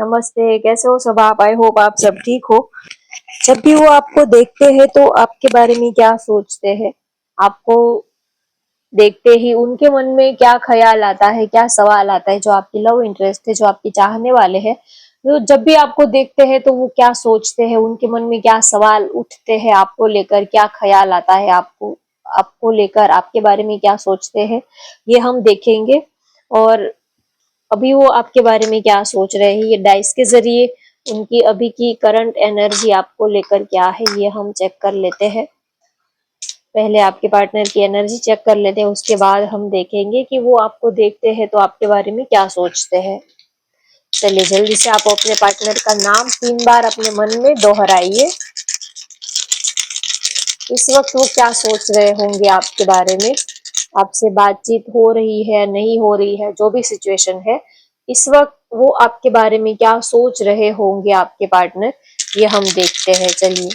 नमस्ते, कैसे हो सब आप? आई होप आप सब ठीक हो। जब भी वो आपको देखते हैं तो आपके बारे में क्या सोचते हैं? आपको देखते ही उनके मन में क्या ख्याल आता है, क्या सवाल आता है? जो आपकी लव इंटरेस्ट है, जो आपके चाहने वाले हैं, तो जब भी आपको देखते हैं तो वो क्या सोचते हैं? उनके मन में क्या सवाल उठते हैं आपको लेकर? क्या ख्याल आता है आपको आपको लेकर? आपके बारे में क्या सोचते हैं? ये हम देखेंगे। और अभी वो आपके बारे में क्या सोच रहे हैं, ये डाइस के जरिए उनकी अभी की करंट एनर्जी आपको लेकर क्या है, ये हम चेक कर लेते हैं। पहले आपके पार्टनर की एनर्जी चेक कर लेते हैं, उसके बाद हम देखेंगे कि वो आपको देखते हैं तो आपके बारे में क्या सोचते हैं। चलिए जल्दी से आप अपने पार्टनर का नाम 3 बार अपने मन में दोहराइए। इस वक्त वो क्या सोच रहे होंगे आपके बारे में? आपसे बातचीत हो रही है, नहीं हो रही है, जो भी सिचुएशन है, इस वक्त वो आपके बारे में क्या सोच रहे होंगे आपके पार्टनर, ये हम देखते हैं। चलिए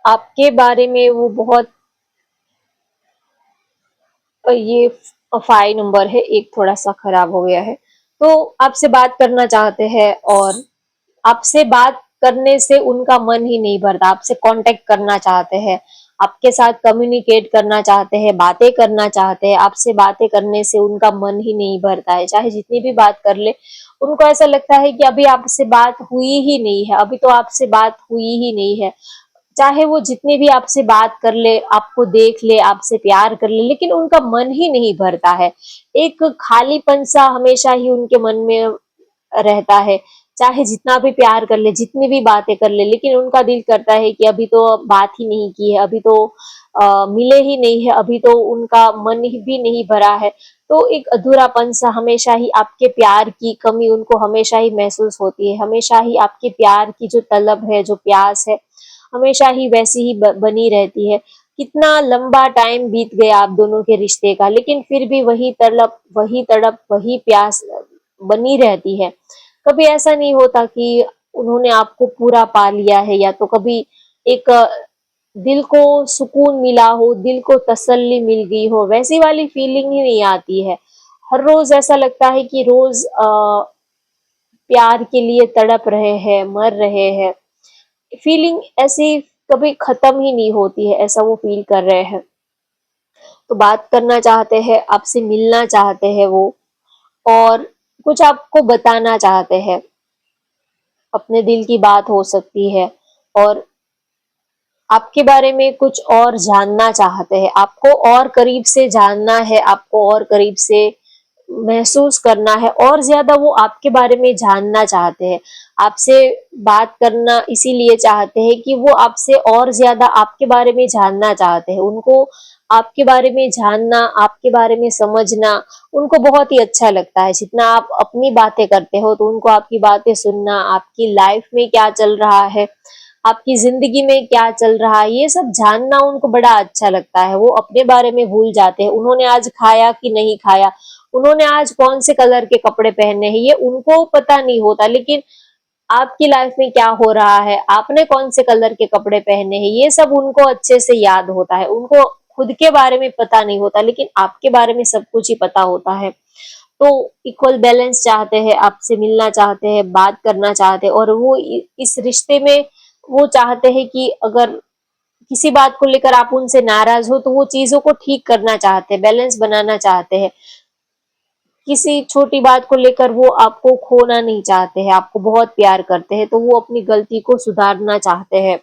आपके बारे में वो बहुत ये 5 नंबर है, एक थोड़ा सा खराब हो गया है। तो आपसे बात करना चाहते हैं और आपसे बात करने से उनका मन ही नहीं भरता, आपसे कांटेक्ट करना चाहते हैं, आपके साथ कम्युनिकेट करना चाहते हैं, बातें करना चाहते हैं। आपसे बातें करने से उनका मन ही नहीं भरता है, चाहे जितनी भी बात कर ले, उनको ऐसा लगता है कि अभी आपसे बात हुई ही नहीं है, अभी तो आपसे बात हुई ही नहीं है। चाहे वो जितनी भी आपसे बात कर ले, आपको देख ले, आपसे प्यार कर ले, लेकिन उनका मन ही नहीं भरता है। एक खालीपन सा हमेशा ही उनके मन में रहता है। चाहे जितना भी प्यार कर ले, जितनी भी बातें कर ले, लेकिन उनका दिल करता है कि अभी तो बात ही नहीं की है, अभी तो मिले ही नहीं है, अभी तो उनका मन भी नहीं भरा है। तो एक अधूरापन सा हमेशा ही, आपके प्यार की कमी उनको हमेशा ही महसूस होती है, हमेशा ही आपके प्यार की जो तलब है, जो प्यास है, हमेशा ही वैसी ही बनी रहती है। कितना लंबा टाइम बीत गया आप दोनों के रिश्ते का, लेकिन फिर भी वही तड़प, वही प्यास बनी रहती है। कभी ऐसा नहीं होता कि उन्होंने आपको पूरा पा लिया है, या तो कभी एक दिल को सुकून मिला हो, दिल को तसल्ली मिल गई हो, वैसी वाली फीलिंग ही नहीं आती है। हर रोज ऐसा लगता है कि रोज प्यार के लिए तड़प रहे हैं, मर रहे हैं। फीलिंग ऐसी कभी खत्म ही नहीं होती है, ऐसा वो फील कर रहे हैं। तो बात करना चाहते हैं, आपसे मिलना चाहते हैं वो, और कुछ आपको बताना चाहते हैं। अपने दिल की बात हो सकती है, और आपके बारे में कुछ और जानना चाहते हैं, आपको और करीब से जानना है, आपको और करीब से महसूस करना है, और ज्यादा वो आपके बारे में जानना चाहते हैं। आपसे बात करना इसीलिए चाहते हैं कि वो आपसे और ज्यादा आपके बारे में जानना चाहते हैं। उनको आपके बारे में जानना, आपके बारे में समझना उनको बहुत ही अच्छा लगता है। जितना आप अपनी बातें करते हो, तो उनको आपकी बातें सुनना, आपकी लाइफ में क्या चल रहा है, आपकी जिंदगी में क्या चल रहा है, ये सब जानना उनको बड़ा अच्छा लगता है। वो अपने बारे में भूल जाते हैं। उन्होंने आज खाया कि नहीं खाया, उन्होंने आज कौन से कलर के कपड़े पहने हैं, ये उनको पता नहीं होता, लेकिन आपकी लाइफ में क्या हो रहा है, आपने कौन से कलर के कपड़े पहने हैं, ये सब उनको अच्छे से याद होता है। उनको खुद के बारे में पता नहीं होता, लेकिन आपके बारे में सब कुछ ही पता होता है। तो इक्वल बैलेंस चाहते हैं, आपसे मिलना चाहते हैं, बात करना चाहते हैं, और वो इस रिश्ते में वो चाहते हैं कि अगर किसी बात को लेकर आप उनसे नाराज हो, तो वो चीजों को ठीक करना चाहते हैं, बैलेंस बनाना चाहते हैं। किसी छोटी बात को लेकर वो आपको खोना नहीं चाहते हैं, आपको बहुत प्यार करते हैं, तो वो अपनी गलती को सुधारना चाहते हैं।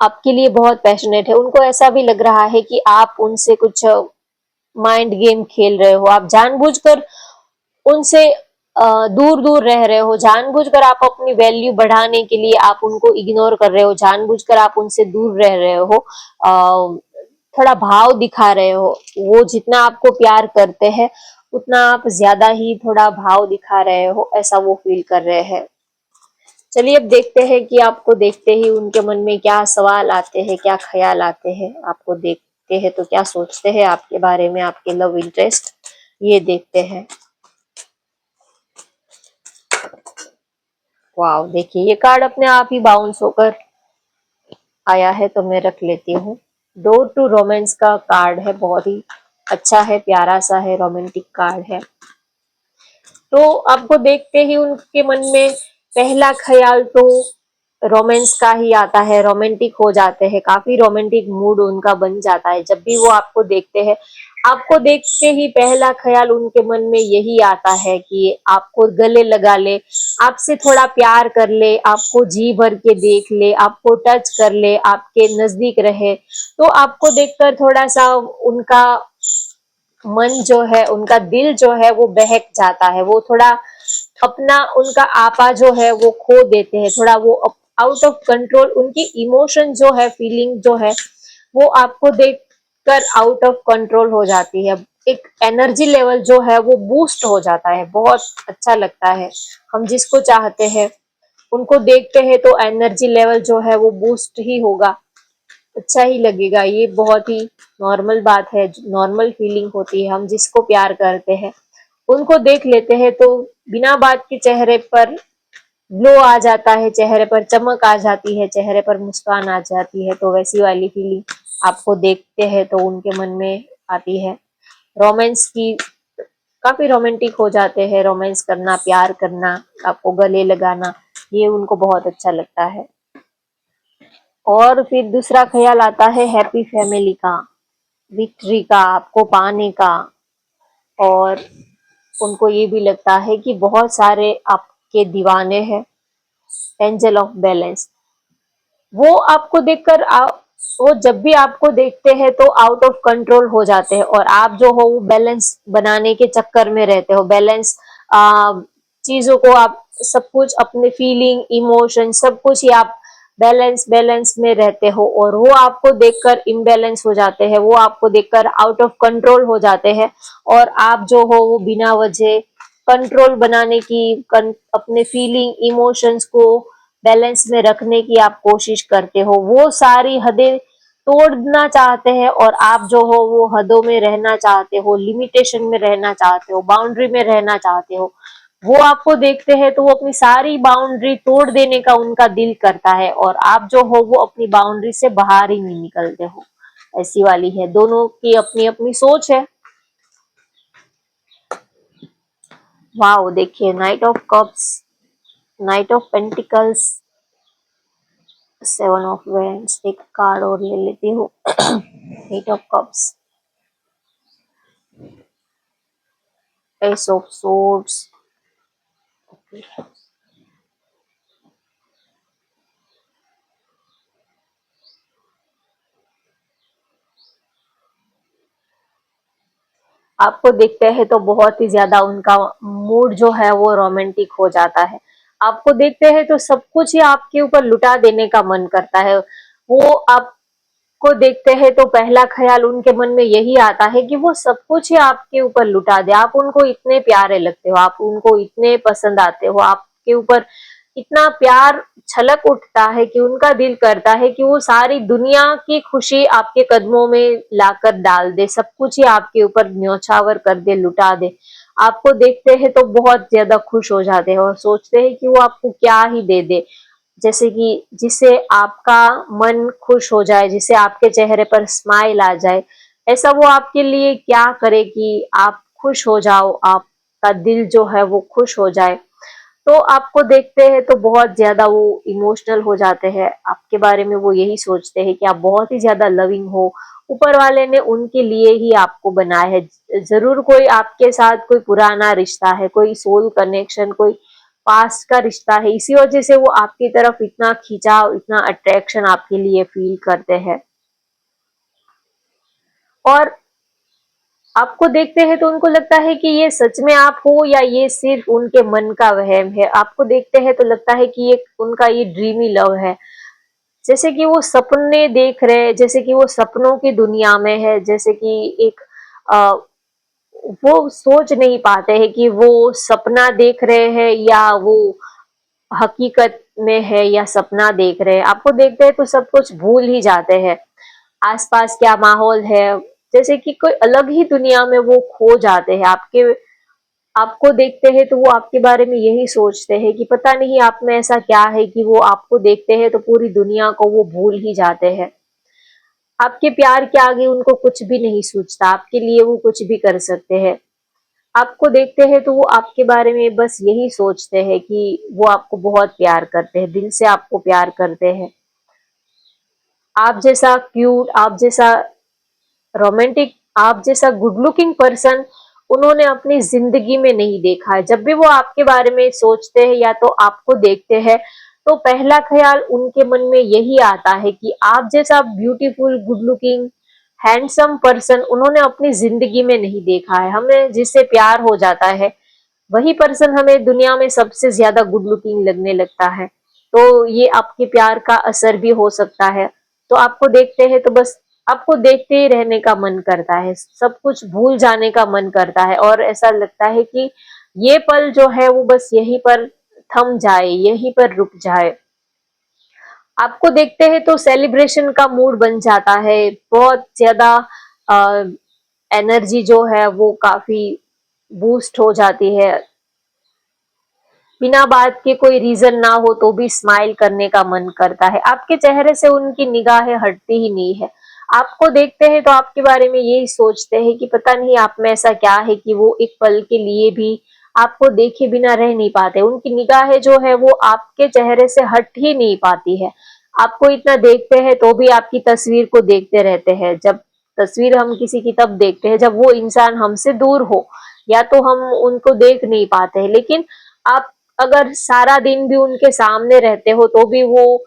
आपके लिए बहुत पैशनेट है। उनको ऐसा भी लग रहा है कि आप उनसे कुछ माइंड गेम खेल रहे हो, आप जानबूझकर उनसे दूर दूर रह रहे हो, जानबूझकर आप अपनी वैल्यू बढ़ाने के लिए आप उनको इग्नोर कर रहे हो, जानबूझकर आप उनसे दूर रह रहे हो, थोड़ा भाव दिखा रहे हो। वो जितना आपको प्यार करते हैं, उतना आप ज्यादा ही थोड़ा भाव दिखा रहे हो, ऐसा वो फील कर रहे हैं। चलिए अब देखते हैं कि आपको देखते ही उनके मन में क्या सवाल आते हैं, क्या ख्याल आते हैं। आपको देखते हैं तो क्या सोचते हैं आपके बारे में, आपके लव इंटरेस्ट, ये देखते हैं। वाओ, देखिए ये कार्ड अपने आप ही बाउंस होकर आया है, तो मैं रख लेती हूँ। डोर टू रोमांस का कार्ड है, बहुत ही अच्छा है, प्यारा सा है, रोमांटिक कार्ड है। तो आपको देखते ही उनके मन में पहला ख्याल तो रोमांस का ही आता है, रोमांटिक हो जाते हैं, काफी रोमांटिक मूड उनका बन जाता है जब भी वो आपको देखते हैं। आपको देखते ही पहला ख्याल उनके मन में यही आता है कि आपको गले लगा ले, आपसे थोड़ा प्यार कर ले, आपको जी भर के देख ले, आपको टच कर ले, आपके नजदीक रहे। तो आपको देखकर थोड़ा सा उनका मन जो है, उनका दिल जो है वो बहक जाता है, वो थोड़ा अपना उनका आपा जो है वो खो देते हैं, थोड़ा वो आउट ऑफ कंट्रोल, उनकी इमोशन जो है, फीलिंग जो है वो आपको देखकर आउट ऑफ कंट्रोल हो जाती है। एक एनर्जी लेवल जो है वो बूस्ट हो जाता है, बहुत अच्छा लगता है। हम जिसको चाहते हैं उनको देखते हैं तो एनर्जी लेवल जो है वो बूस्ट ही होगा, अच्छा ही लगेगा। ये बहुत ही नॉर्मल बात है, नॉर्मल फीलिंग होती है। हम जिसको प्यार करते हैं उनको देख लेते हैं तो बिना बात के चेहरे पर ग्लो आ जाता है, चेहरे पर चमक आ जाती है, चेहरे पर मुस्कान आ जाती है। तो वैसी वाली फीलिंग आपको देखते हैं तो उनके मन में आती है। रोमांस की काफी रोमांटिक हो जाते हैं, रोमांस करना, प्यार करना, आपको गले लगाना, ये उनको बहुत अच्छा लगता है। और फिर दूसरा ख्याल आता है हैप्पी फैमिली का, विक्ट्री का, आपको पाने का। और उनको ये भी लगता है कि बहुत सारे आपके दीवाने हैं। एंजल ऑफ बैलेंस, वो आपको देखकर वो जब भी आपको देखते हैं तो आउट ऑफ कंट्रोल हो जाते हैं, और आप जो हो वो बैलेंस बनाने के चक्कर में रहते हो। बैलेंस चीजों को आप सब कुछ, अपने फीलिंग, इमोशन, सब कुछ ही आप बैलेंस बैलेंस में रहते हो, और वो आपको देखकर इम्बैलेंस हो जाते हैं, वो आपको देखकर आउट ऑफ कंट्रोल हो जाते हैं। और आप जो हो वो बिना वजह कंट्रोल बनाने की, अपने फीलिंग, इमोशंस को बैलेंस में रखने की आप कोशिश करते हो, वो सारी हदें तोड़ना चाहते हैं, और आप जो हो वो हदों में रहना चाहते हो, लिमिटेशन में रहना चाहते हो, बाउंड्री में रहना चाहते हो। वो आपको देखते हैं तो वो अपनी सारी बाउंड्री तोड़ देने का उनका दिल करता है, और आप जो हो वो अपनी बाउंड्री से बाहर ही नहीं निकलते हो। ऐसी वाली है, दोनों की अपनी अपनी सोच है। वाओ, देखिए knight of cups, knight of pentacles, seven of wands. एक कार्ड और ले लेती हूँ। Eight of cups, ace of swords. आपको देखते हैं तो बहुत ही ज्यादा उनका मूड जो है वो रोमांटिक हो जाता है। आपको देखते हैं तो सब कुछ ही आपके ऊपर लुटा देने का मन करता है। वो आपको देखते हैं तो पहला ख्याल उनके मन में यही आता है कि वो सब कुछ ही आपके ऊपर लुटा दे। आप उनको इतने प्यारे लगते हो, आप उनको इतने पसंद आते हो, आपके ऊपर इतना प्यार छलक उठता है कि उनका दिल करता है कि वो सारी दुनिया की खुशी आपके कदमों में लाकर डाल दे, सब कुछ ही आपके ऊपर न्योछावर कर दे, लुटा दे। आपको देखते हैं तो बहुत ज्यादा खुश हो जाते हैं और सोचते हैं कि वो आपको क्या ही दे दे, जैसे कि जिससे आपका मन खुश हो जाए, जिससे आपके चेहरे पर स्माइल आ जाए। ऐसा वो आपके लिए क्या करे कि आप खुश हो जाओ, आपका दिल जो है वो खुश हो जाए। तो आपको देखते हैं तो बहुत ज्यादा वो इमोशनल हो जाते हैं, आपके बारे में वो यही सोचते हैं कि आप बहुत ही ज्यादा लविंग हो। ऊपर वाले ने उनके लिए ही आपको बनाया है। जरूर कोई आपके साथ कोई पुराना रिश्ता है, कोई सोल कनेक्शन, कोई पास्ट का रिश्ता है, इसी वजह से वो आपकी तरफ इतना खिंचाव, इतना अट्रैक्शन आपके लिए फील करते हैं। और आपको देखते हैं तो उनको लगता है कि ये सच में आप हो या ये सिर्फ उनके मन का वहम है। आपको देखते हैं तो लगता है कि ये उनका ये ड्रीमी लव है, जैसे कि वो सपने देख रहे हैं, जैसे कि वो सपनों की दुनिया में है, जैसे कि एक आ, वो सोच नहीं पाते हैं कि वो सपना देख रहे हैं या वो हकीकत में है या सपना देख रहे हैं। आपको देखते हैं तो सब कुछ भूल ही जाते हैं, आसपास क्या माहौल है, जैसे कि कोई अलग ही दुनिया में वो खो जाते हैं। आपके आपको देखते हैं तो वो आपके बारे में यही सोचते हैं कि पता नहीं आप में ऐसा क्या है कि वो आपको देखते हैं तो पूरी दुनिया को वो भूल ही जाते हैं। आपके प्यार के आगे उनको कुछ भी नहीं सूझता, आपके लिए वो कुछ भी कर सकते हैं। आपको देखते हैं तो वो आपके बारे में बस यही सोचते हैं कि वो आपको बहुत प्यार करते हैं, दिल से आपको प्यार करते हैं। आप जैसा क्यूट, आप जैसा रोमांटिक, आप जैसा गुड लुकिंग पर्सन उन्होंने अपनी जिंदगी में नहीं देखा है। जब भी वो आपके बारे में सोचते हैं या तो आपको देखते हैं तो पहला ख्याल उनके मन में यही आता है कि आप जैसा beautiful, good looking, handsome person उन्होंने अपनी जिंदगी में नहीं देखा है। हमें जिससे प्यार हो जाता है वही पर्सन हमें दुनिया में सबसे ज्यादा गुड लुकिंग लगने लगता है। तो ये आपके प्यार का असर भी हो सकता है। तो आपको देखते हैं तो बस आपको देखते ही रहने का मन करता है, सब कुछ भूल जाने का मन करता है और ऐसा लगता है कि ये पल जो है वो बस यहीं पर थम जाए, यहीं पर रुक जाए। आपको देखते हैं तो सेलिब्रेशन का मूड बन जाता है, बहुत ज्यादा एनर्जी जो है वो काफी बूस्ट हो जाती है। बिना बात के कोई रीजन ना हो तो भी स्माइल करने का मन करता है। आपके चेहरे से उनकी निगाहें हटती ही नहीं है। आपको देखते हैं तो आपके बारे में यही सोचते हैं कि पता नहीं आप में ऐसा क्या है कि वो एक पल के लिए भी आपको देखे बिना रह नहीं पाते। उनकी निगाहें जो है वो आपके चेहरे से हट ही नहीं पाती है। आपको इतना देखते हैं तो भी आपकी तस्वीर को देखते रहते हैं। जब तस्वीर हम किसी की तब देखते हैं जब वो इंसान हमसे दूर हो या तो हम उनको देख नहीं पाते हैं। लेकिन आप अगर सारा दिन भी उनके सामने रहते हो तो भी वो,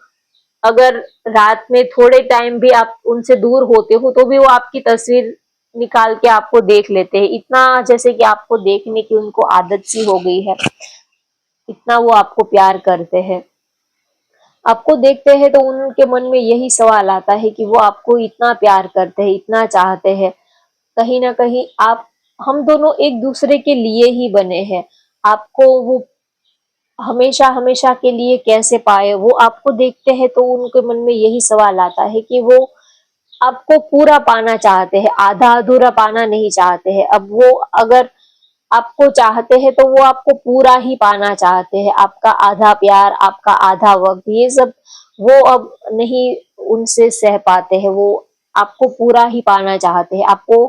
अगर रात में थोड़े टाइम भी आप उनसे दूर होते हो तो भी वो आपकी तस्वीर निकाल के आपको देख लेते हैं। इतना जैसे कि आपको देखने की उनको आदत सी हो गई है, इतना वो आपको प्यार करते हैं। आपको देखते हैं तो उनके मन में यही सवाल आता है कि वो आपको इतना प्यार करते हैं, इतना चाहते हैं, कहीं ना कहीं आप, हम दोनों एक दूसरे के लिए ही बने हैं। आपको वो हमेशा हमेशा के लिए कैसे पाए, वो आपको देखते हैं तो उनके मन में यही सवाल आता है कि वो आपको पूरा पाना चाहते हैं, आधा अधूरा पाना नहीं चाहते हैं। अब वो अगर आपको चाहते हैं तो वो आपको पूरा ही पाना चाहते हैं। आपका आधा प्यार, आपका आधा वक्त, ये सब वो अब नहीं उनसे सह पाते हैं। वो आपको पूरा ही पाना चाहते हैं, आपको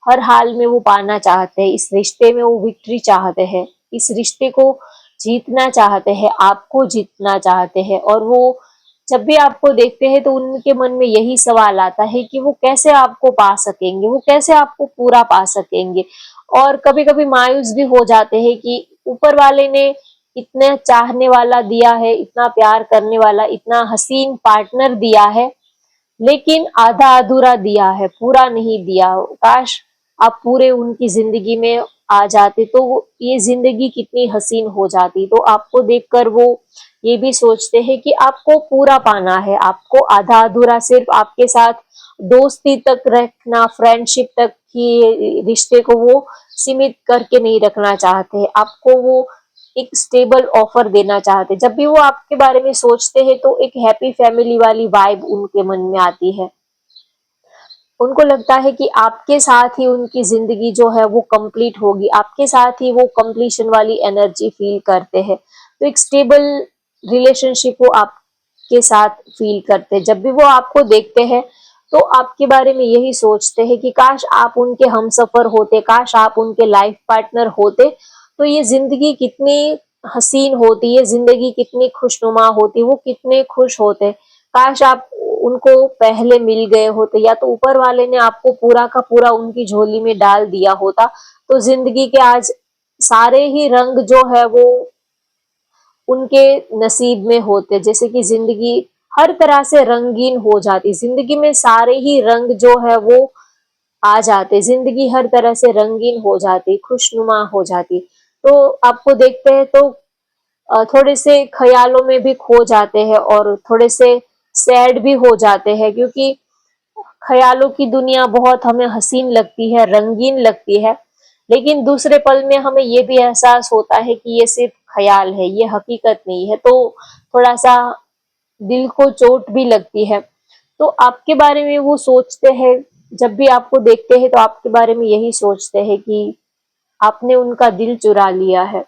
हर हाल में वो पाना चाहते हैं। इस रिश्ते में वो विक्ट्री चाहते हैं, इस रिश्ते को जीतना चाहते हैं, आपको जीतना चाहते हैं। और वो जब भी आपको देखते हैं तो उनके मन में यही सवाल आता है कि वो कैसे आपको पा सकेंगे, वो कैसे आपको पूरा पा सकेंगे। और कभी कभी मायूस भी हो जाते हैं कि ऊपर वाले ने इतना चाहने वाला दिया है, इतना प्यार करने वाला, इतना हसीन पार्टनर दिया है, लेकिन आधा अधूरा दिया है, पूरा नहीं दिया। काश आप पूरे उनकी जिंदगी में आ जाते तो ये जिंदगी कितनी हसीन हो जाती। तो आपको देखकर वो ये भी सोचते हैं कि आपको पूरा पाना है, आपको आधा अधूरा सिर्फ आपके साथ दोस्ती तक रखना, फ्रेंडशिप तक ही रिश्ते को वो सीमित करके नहीं रखना चाहते। आपको वो एक स्टेबल ऑफर देना चाहते। जब भी वो आपके बारे में सोचते हैं तो एक हैप्पी फैमिली वाली वाइब उनके मन में आती है। उनको लगता है कि आपके साथ ही उनकी जिंदगी जो है वो कंप्लीट होगी, आपके साथ ही वो कंप्लीशन वाली एनर्जी फील करते हैं। तो एक स्टेबल रिलेशनशिप वो आपके साथ फील करते हैं। जब भी वो आपको देखते हैं तो आपके बारे में यही सोचते हैं कि काश आप उनके हमसफर होते, काश आप उनके लाइफ पार्टनर होते तो ये जिंदगी कितनी हसीन होती, ये जिंदगी कितनी खुशनुमा होती, वो कितने खुश होते। काश आप उनको पहले मिल गए होते या तो ऊपर वाले ने आपको पूरा का पूरा उनकी झोली में डाल दिया होता तो जिंदगी के आज सारे ही रंग जो है वो उनके नसीब में होते। जैसे कि जिंदगी हर तरह से रंगीन हो जाती, जिंदगी में सारे ही रंग जो है वो आ जाते, जिंदगी हर तरह से रंगीन हो जाती, खुशनुमा हो जाती। तो आपको देखते हैं तो थोड़े से ख्यालों में भी खो जाते हैं और थोड़े से सैड भी हो जाते हैं, क्योंकि ख्यालों की दुनिया बहुत हमें हसीन लगती है, रंगीन लगती है, लेकिन दूसरे पल में हमें ये भी एहसास होता है कि ये सिर्फ ख्याल है, ये हकीकत नहीं है। तो थोड़ा सा दिल को चोट भी लगती है। तो आपके बारे में वो सोचते हैं, जब भी आपको देखते हैं तो आपके बारे में यही सोचते हैं कि आपने उनका दिल चुरा लिया है।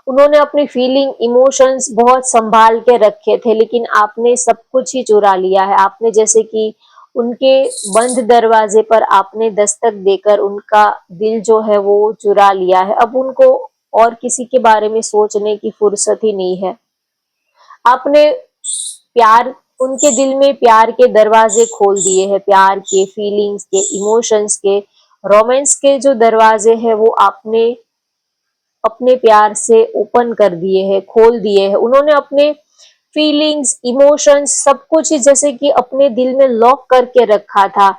उन्होंने अपनी फीलिंग इमोशंस बहुत संभाल के रखे थे, लेकिन आपने सब कुछ ही चुरा लिया है। आपने जैसे कि उनके बंद दरवाजे पर आपने दस्तक देकर उनका दिल जो है वो चुरा लिया है। अब उनको और किसी के बारे में सोचने की फुर्सत ही नहीं है। आपने प्यार उनके दिल में प्यार के दरवाजे खोल दिए हैं, प्यार के, फीलिंग्स के, इमोशंस के, रोमांस के जो दरवाजे हैं वो आपने अपने प्यार से ओपन कर दिए हैं, खोल दिए हैं। उन्होंने अपने फीलिंग्स, इमोशंस सब कुछ ही जैसे कि अपने दिल में लॉक करके रखा था।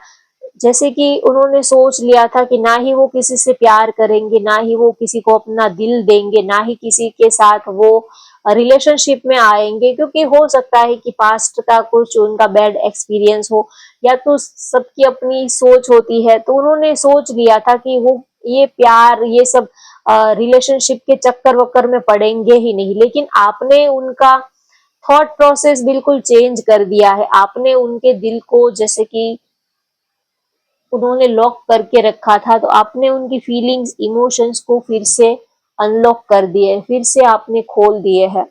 जैसे कि उन्होंने सोच लिया था कि ना ही वो किसी से प्यार करेंगे, ना ही वो किसी को अपना दिल देंगे, ना ही किसी के साथ वो रिलेशनशिप में आएंगे, क्योंकि हो सकता है कि पास्ट का कुछ उनका बैड एक्सपीरियंस हो, या तो सबकी अपनी सोच होती है। तो उन्होंने सोच लिया था कि वो ये प्यार, ये सब रिलेशनशिप के चक्कर वक्कर में पड़ेंगे ही नहीं। लेकिन आपने उनका थॉट प्रोसेस बिल्कुल चेंज कर दिया है। आपने उनके दिल को, जैसे कि उन्होंने लॉक करके रखा था, तो आपने उनकी फीलिंग्स, इमोशंस को फिर से अनलॉक कर दिए, फिर से आपने खोल दिए हैं।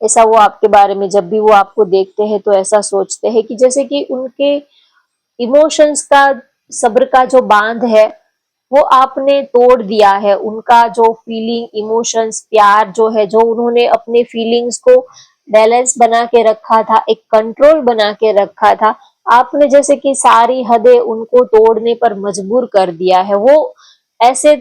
ऐसा वो आपके बारे में, जब भी वो आपको देखते हैं तो ऐसा सोचते हैं कि जैसे कि उनके इमोशंस का, सब्र का जो बांध है वो आपने तोड़ दिया है। उनका जो फीलिंग, इमोशंस, प्यार जो है, जो उन्होंने अपने फीलिंग्स को बैलेंस बना के रखा था, एक कंट्रोल बना के रखा था, आपने जैसे कि सारी हदें उनको तोड़ने पर मजबूर कर दिया है। वो ऐसे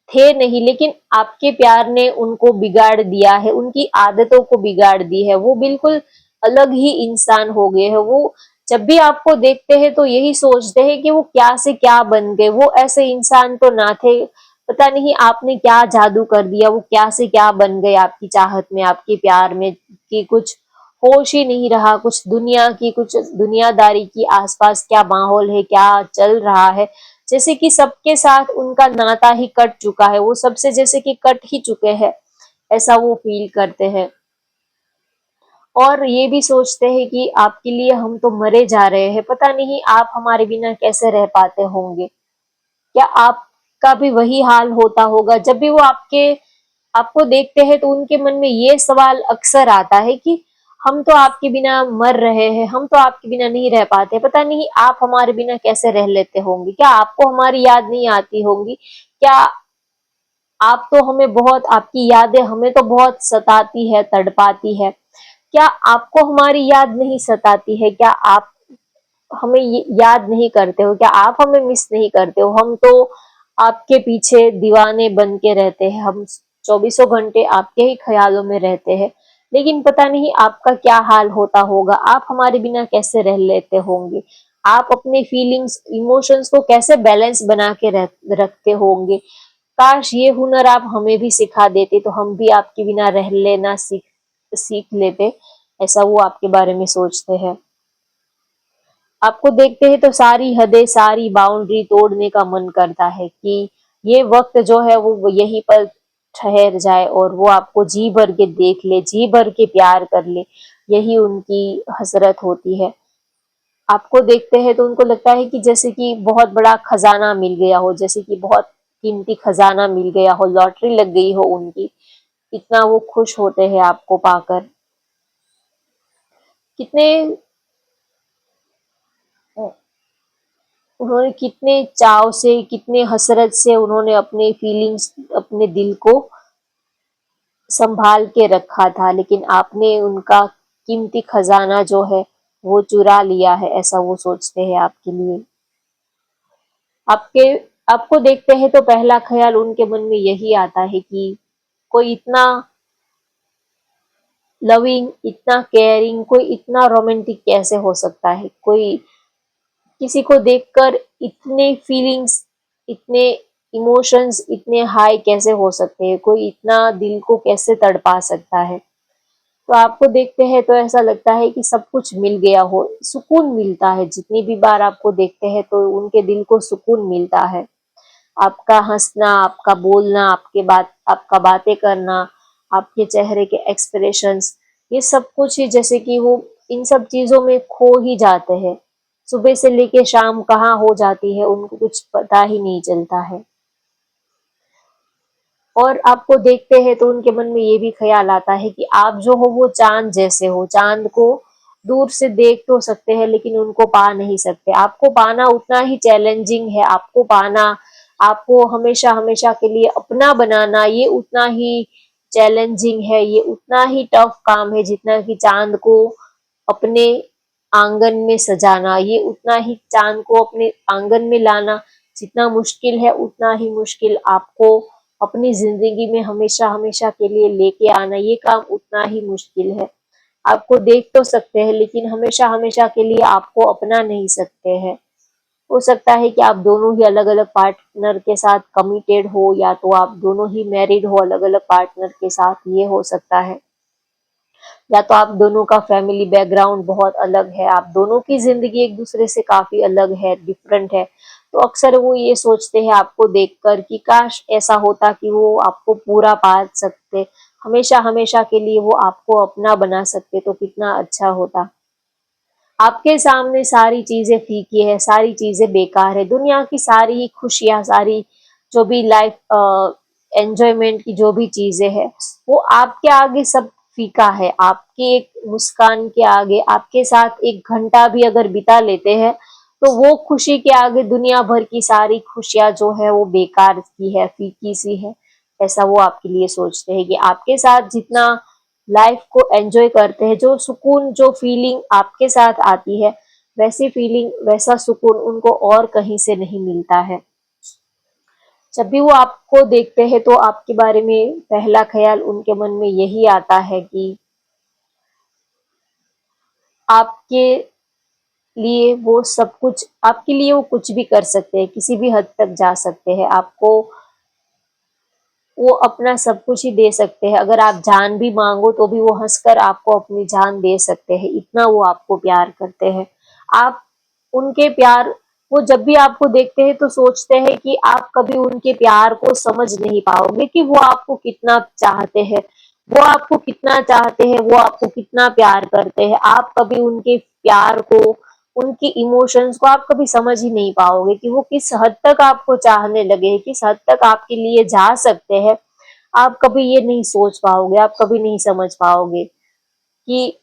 थे नहीं, लेकिन आपके प्यार ने उनको बिगाड़ दिया है, उनकी आदतों को बिगाड़ दी है। वो बिल्कुल अलग ही इंसान हो गए हैं। वो जब भी आपको देखते हैं तो यही सोचते हैं कि वो क्या से क्या बन गए, वो ऐसे इंसान तो ना थे। पता नहीं आपने क्या जादू कर दिया, वो क्या से क्या बन गए आपकी चाहत में, आपके प्यार में, कि कुछ होश ही नहीं रहा, कुछ दुनिया की, कुछ दुनियादारी की, आसपास क्या माहौल है, क्या चल रहा है। जैसे कि सबके साथ उनका नाता ही कट चुका है, वो सबसे जैसे कि कट ही चुके हैं, ऐसा वो फील करते हैं। और ये भी सोचते हैं कि आपके लिए हम तो मरे जा रहे हैं, पता नहीं आप हमारे बिना कैसे रह पाते होंगे। क्या आपका भी वही हाल होता होगा? जब भी वो आपको देखते हैं तो उनके मन में ये सवाल अक्सर आता है कि हम तो आपके बिना मर रहे हैं, हम तो आपके बिना नहीं रह पाते, पता नहीं आप हमारे बिना कैसे रह लेते होंगे। क्या आपको हमारी याद नहीं आती होंगी? क्या आप तो हमें बहुत, आपकी यादें हमें तो बहुत सताती है, तड़पाती है। क्या आपको हमारी याद नहीं सताती है? क्या आप हमें याद नहीं करते हो? क्या आप हमें मिस नहीं करते हो? हम तो आपके पीछे दीवाने बन के रहते हैं, हम चौबीसों घंटे आपके ही ख्यालों में रहते हैं। लेकिन पता नहीं आपका क्या हाल होता होगा, आप हमारे बिना कैसे रह लेते होंगे, आप अपने फीलिंग्स, इमोशंस को कैसे बैलेंस बना के रखते होंगे। काश ये हुनर आप हमें भी सिखा देते, तो हम भी आपके बिना रह लेना सीख सीख लेते। ऐसा वो आपके बारे में सोचते हैं। आपको देखते हैं तो सारी हदें, सारी बाउंड्री तोड़ने का मन करता है कि ये वक्त जो है वो यहीं पर ठहर जाए और वो आपको जी भर के देख ले, जी भर के प्यार कर ले। यही उनकी हसरत होती है। आपको देखते हैं तो उनको लगता है कि जैसे कि बहुत बड़ा खजाना मिल गया हो, जैसे कि बहुत कीमती खजाना मिल गया हो, लॉटरी लग गई हो उनकी। इतना वो खुश होते हैं आपको पाकर। कितने उन्होंने कितने चाव से, कितने हसरत से उन्होंने अपने फीलिंग्स, अपने दिल को संभाल के रखा था, लेकिन आपने उनका कीमती खजाना जो है वो चुरा लिया है, ऐसा वो सोचते हैं आपके लिए। आपके आपको देखते हैं तो पहला ख्याल उनके मन में यही आता है कि कोई इतना लविंग, इतना केयरिंग, कोई इतना रोमांटिक कैसे हो सकता है? कोई किसी को देखकर इतने फीलिंग्स, इतने इमोशंस, इतने हाई कैसे हो सकते हैं? कोई इतना दिल को कैसे तड़पा सकता है? तो आपको देखते हैं तो ऐसा लगता है कि सब कुछ मिल गया हो, सुकून मिलता है। जितनी भी बार आपको देखते हैं तो उनके दिल को सुकून मिलता है। आपका हंसना, आपका बोलना, आपका बातें करना, आपके चेहरे के एक्सप्रेशंस, ये सब कुछ ही जैसे कि वो इन सब चीजों में खो ही जाते हैं। सुबह से लेके शाम कहाँ हो जाती है उनको कुछ पता ही नहीं चलता है। और आपको देखते हैं तो उनके मन में ये भी ख्याल आता है कि आप जो हो वो चाँद जैसे हो, चाँद को दूर से देख तो सकते हैं लेकिन उनको पा नहीं सकते। आपको पाना उतना ही चैलेंजिंग है, आपको पाना, आपको हमेशा-हमेशा के लिए अपना बनाना ये उतना ही चैलेंजिंग है, ये उतना ही टफ काम है जितना कि चाँद को अपने आंगन में सजाना, ये उतना ही चाँद को अपने आंगन में लाना जितना मुश्किल है, उतना ही मुश्किल आपको अपनी ज़िंदगी में हमेशा-हमेशा के लिए लेके आना, ये काम उतना ही मुश्किल है। आपको देख तो सकते हैं लेकिन हमेशा-हमेशा के लिए आपको अपना नहीं सकते हैं। हो सकता है कि आप दोनों ही अलग-अलग पार्टनर के साथ कमिटेड हो या तो आप दोनों ही मैरिड हो अलग-अलग पार्टनर के साथ, ये हो सकता है। या तो आप दोनों का फैमिली बैकग्राउंड बहुत अलग है, आप दोनों की ज़िंदगी एक-दूसरे से काफ़ी अलग है, डिफरेंट है। तो अक्सर वो ये सोचते हैं आपको देखकर कि काश ऐसा होता कि वो आपको पूरा पा सकते, हमेशा-हमेशा के लिए वो आपको अपना बना सकते तो कितना अच्छा होता। आपके सामने सारी चीज़ें फीकी है, सारी चीज़ें बेकार है, दुनिया की सारी ही खुशियाँ, सारी जो भी लाइफ एन्जॉयमेंट की जो भी चीज़ें हैं, वो आपके आगे सब फीका है। आपकी एक मुस्कान के आगे, आपके साथ 1 घंटा भी अगर बिता लेते हैं, तो वो खुशी के आगे दुनिया भर की सारी खुशियाँ जो है वो बेकार की है, फीकी सी है। ऐसा वो आपके लिए सोचते हैं कि आपके साथ जितना लाइफ को एंजॉय करते हैं, जो सुकून, जो फीलिंग आपके साथ आती है, वैसी फीलिंग, वैसा सुकून उनको और कहीं से नहीं मिलता है। जब भी वो आपको देखते हैं तो आपके बारे में पहला ख्याल उनके मन में यही आता है कि आपके लिए वो सब कुछ, आपके लिए वो कुछ भी कर सकते हैं, किसी भी हद तक जा सकते हैं। आपको वो अपना सब कुछ ही दे सकते हैं। अगर आप जान भी माँगो तो भी वो हँसकर आपको अपनी जान दे सकते हैं, इतना वो आपको प्यार करते हैं। आप उनके प्यार, वो जब भी आपको देखते हैं तो सोचते हैं कि आप कभी उनके प्यार को समझ नहीं पाओगे कि वो आपको कितना चाहते हैं। वो आपको कितना चाहते हैं, वो आपको कितना प्यार करते हैं। आप कभी उनके प्यार को, उनकी इमोशंस को आप कभी समझ ही नहीं पाओगे कि वो किस हद तक आपको चाहने लगे हैं, किस हद तक आपके लिए जा सकते हैं। आप कभी ये नहीं सोच पाओगे, आप कभी नहीं समझ पाओगे कि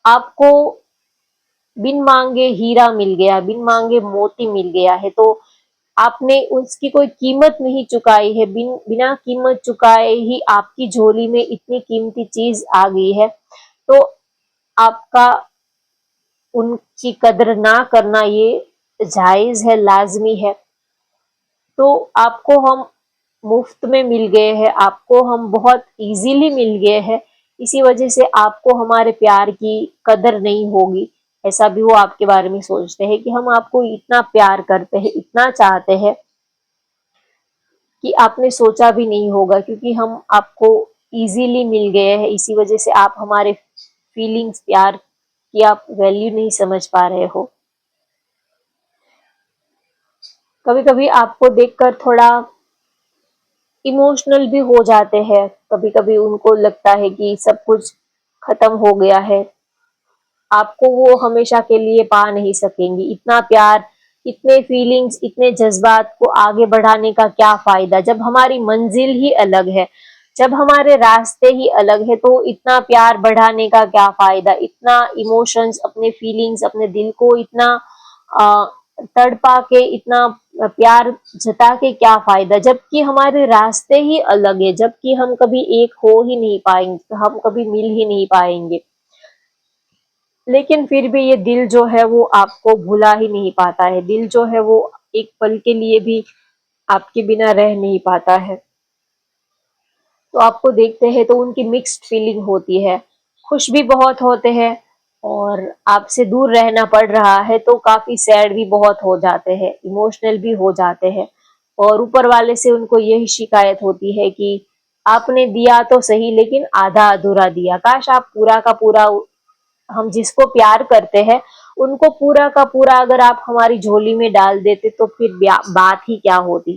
आपको बिन मांगे हीरा मिल गया, बिन मांगे मोती मिल गया है, तो आपने उसकी कोई कीमत नहीं चुकाई है, बिना कीमत चुकाए ही आपकी झोली में इतनी कीमती चीज आ गई है, तो आपका उनकी कदर ना करना ये जायज है, लाजमी है। तो आपको हम मुफ्त में मिल गए हैं, आपको हम बहुत इजीली मिल गए हैं, इसी वजह से आपको हमारे प्यार की कदर नहीं होगी। ऐसा भी वो आपके बारे में सोचते हैं कि हम आपको इतना प्यार करते हैं, इतना चाहते हैं कि आपने सोचा भी नहीं होगा, क्योंकि हम आपको इजीली मिल गए हैं, इसी वजह से आप हमारे फीलिंग्स, प्यार की आप वैल्यू नहीं समझ पा रहे हो। कभी-कभी आपको देखकर थोड़ा इमोशनल भी हो जाते हैं, कभी-कभी उनको लगता है कि सब कुछ खत्म हो गया है, आपको वो हमेशा के लिए पा नहीं सकेंगी। इतना प्यार, इतने फीलिंग्स, इतने जज़्बात को आगे बढ़ाने का क्या फ़ायदा जब हमारी मंज़िल ही अलग है, जब हमारे रास्ते ही अलग है, तो इतना प्यार बढ़ाने का क्या फ़ायदा? इतना इमोशंस, अपने फीलिंग्स, अपने दिल को इतना अ, तड़पा के, इतना प्यार जता के क्या फ़ायदा? जबकि हमारे रास्ते ही अलग है, जबकि हम कभी एक हो ही नहीं पाएँगे, हम कभी मिल ही नहीं पाएँगे। लेकिन फिर भी ये दिल जो है वो आपको भुला ही नहीं पाता है, दिल जो है वो एक पल के लिए भी आपके बिना रह नहीं पाता है। तो आपको देखते हैं तो उनकी मिक्स्ड फीलिंग होती है, खुश भी बहुत होते हैं और आपसे दूर रहना पड़ रहा है तो काफ़ी सैड भी बहुत हो जाते हैं, इमोशनल भी हो जाते हैं और ऊपर वाले से उनको यही शिकायत होती है कि आपने दिया तो सही लेकिन आधा अधूरा दिया, काश आप पूरा का पूरा, हम जिसको प्यार करते हैं उनको पूरा का पूरा अगर आप हमारी झोली में डाल देते तो फिर बात ही क्या होती।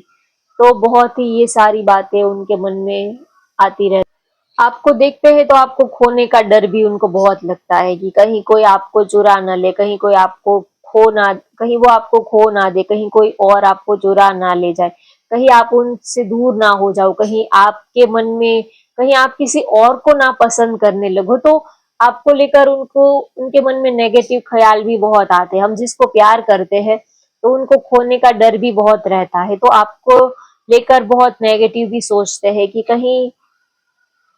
तो बहुत ही ये सारी बातें उनके मन में आती रहती। आपको देखते हैं तो आपको खोने का डर भी उनको बहुत लगता है कि कहीं कोई आपको चुरा ना ले, कहीं कोई आपको खो ना, कहीं वो आपको खो ना दे, कहीं कोई और आपको चुरा ना ले जाए, कहीं आप उनसे दूर ना हो जाओ, कहीं आपके मन में कहीं आप किसी और को ना पसंद करने लगो, तो आपको लेकर उनको उनके मन में नेगेटिव ख्याल भी बहुत आते हैं। हम जिसको प्यार करते हैं तो उनको खोने का डर भी बहुत रहता है, तो आपको लेकर बहुत नेगेटिव भी सोचते हैं कि कहीं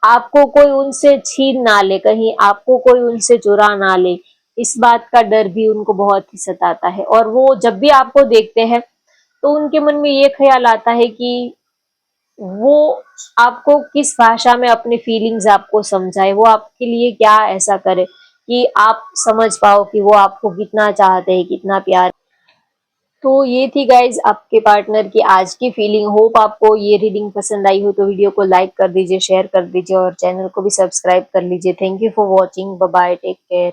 आपको कोई उनसे छीन ना ले, कहीं आपको कोई उनसे चुरा ना ले। इस बात का डर भी उनको बहुत ही सताता है, और वो जब भी आपको देखते हैं तो उनके मन में ये ख्याल आता है कि वो आपको किस भाषा में अपनी फीलिंग्स आपको समझाए, वो आपके लिए क्या ऐसा करे कि आप समझ पाओ कि वो आपको कितना चाहते हैं, कितना प्यार। तो ये थी गाइज आपके पार्टनर की आज की फीलिंग। होप आपको ये रीडिंग पसंद आई हो तो वीडियो को लाइक कर दीजिए, शेयर कर दीजिए और चैनल को भी सब्सक्राइब कर लीजिए। Thank you for watching. Bye bye, take care.